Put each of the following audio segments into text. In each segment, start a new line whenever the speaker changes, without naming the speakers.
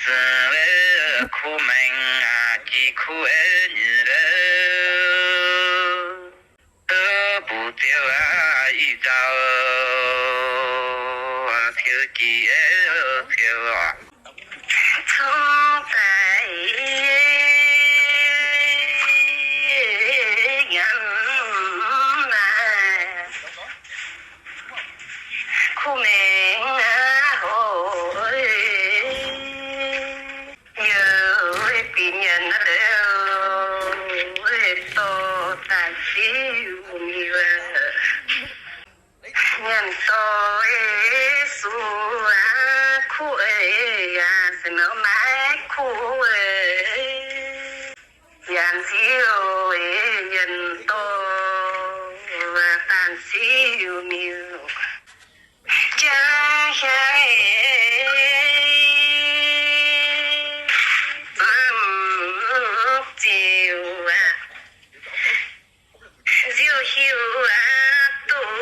是为苦闷啊，疾苦儿女了，不丢啊，一朝飘几飘啊，
从在人来，苦命啊！nhân tôi su á khu ấy à xin nó mãi khu ấy yan siêu ấy nhân tôi và tan siêu miêu chẳng hay vẫn chiều à diêu hiu à tôi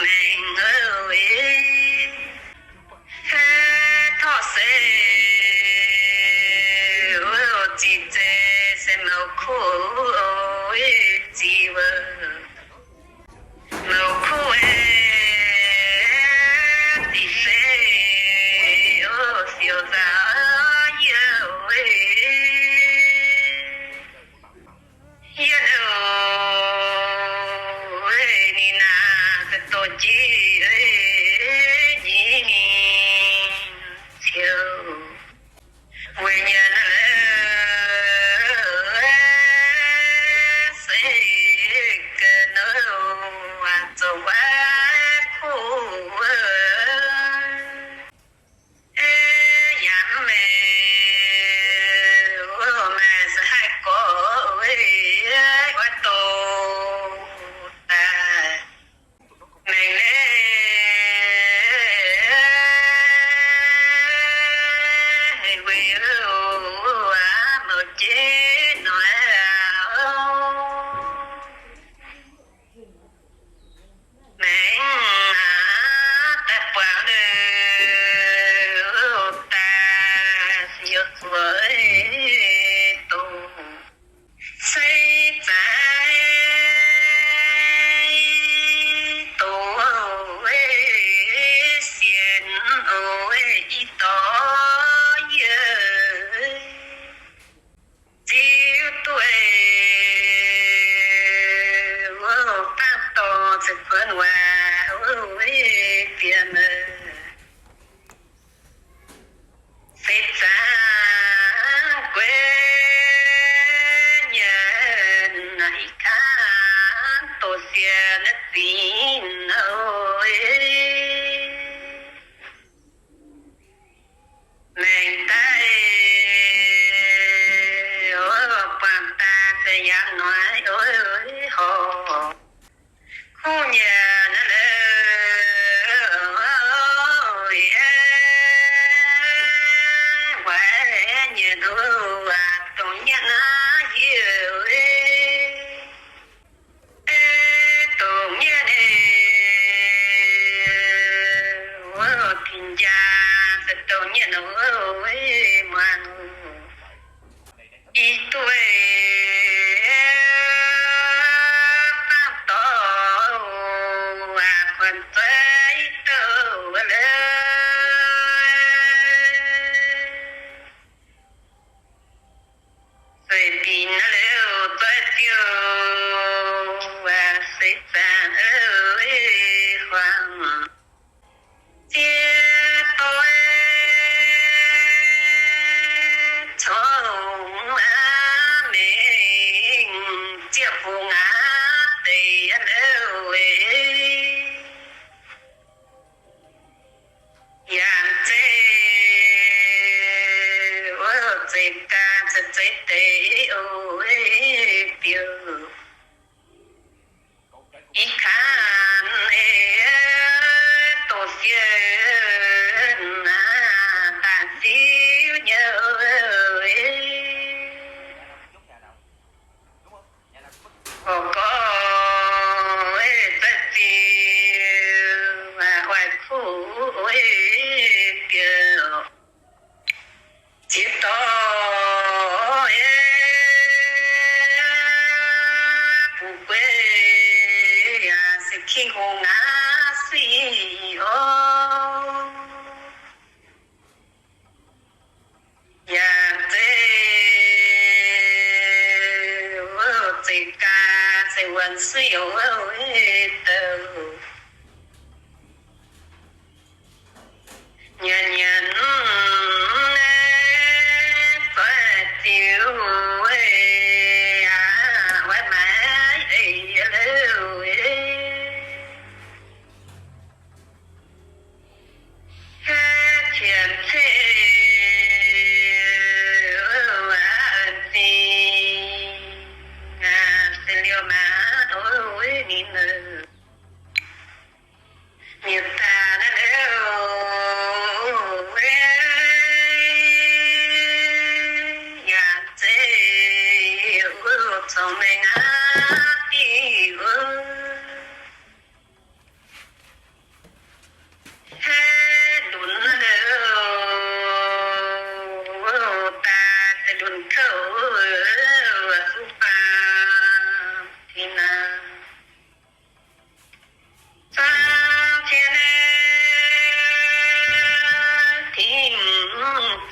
Man. ô siêu giá yêu yêu ni na cái tổ chi gì siêu quê nhà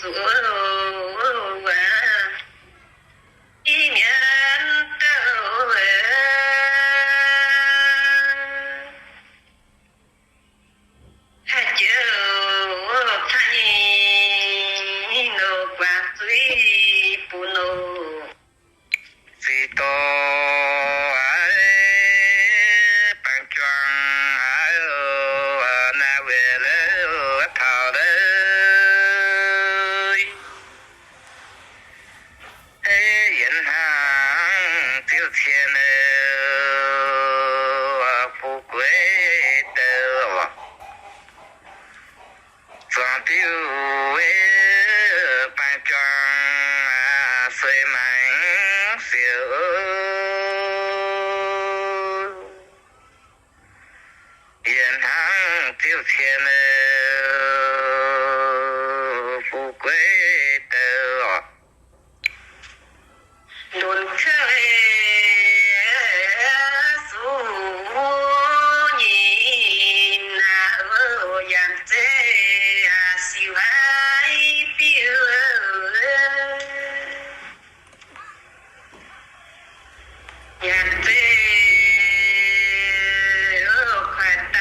主啊，一年到还就看你路挂水不路。
最多搬砖那为了讨的，银行丢钱了不贵的，装丢搬砖水满手。银行丢钱了不贵的，
轮车苏你那样子喜欢表，样子快打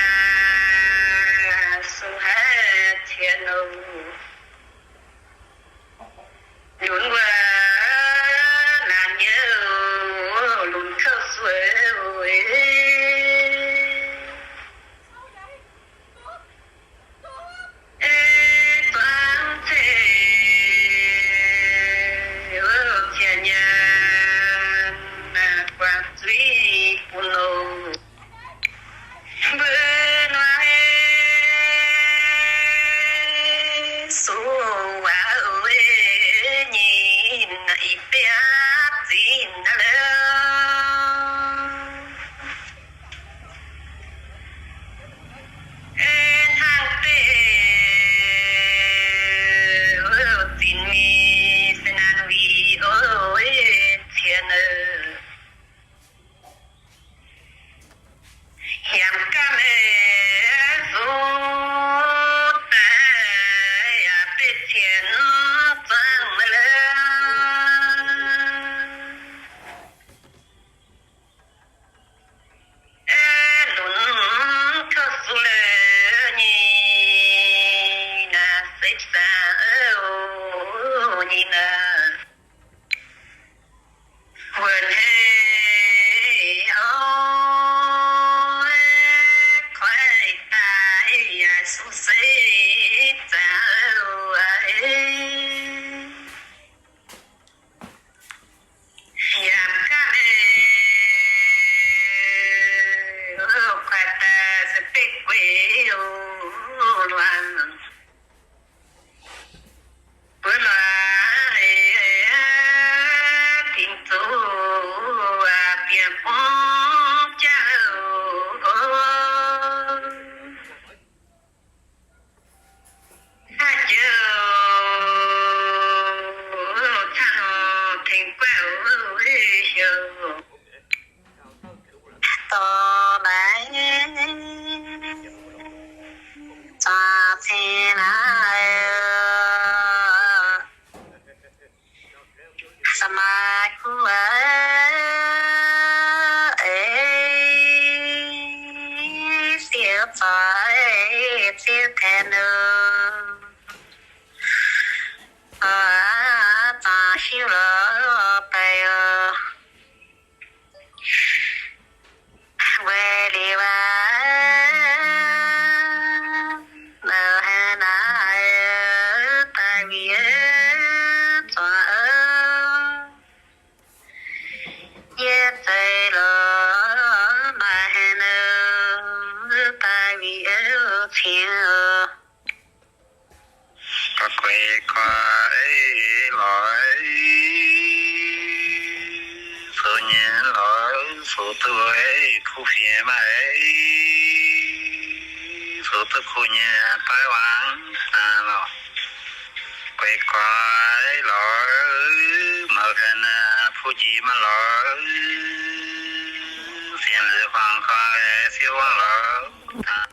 苏海天喽。轮过难有轮口水，装车天年那挂水不漏，不暖苏啊喂。你那一边进来了，他的进米是难为天了，香港的苏带呀被钱赚了。
số tuổi khu phía mà số tuổi khu nhà phải vắng lo quay quay lo mở thành phụ gì mà lo tiền lệ hoàng khoa siêu lo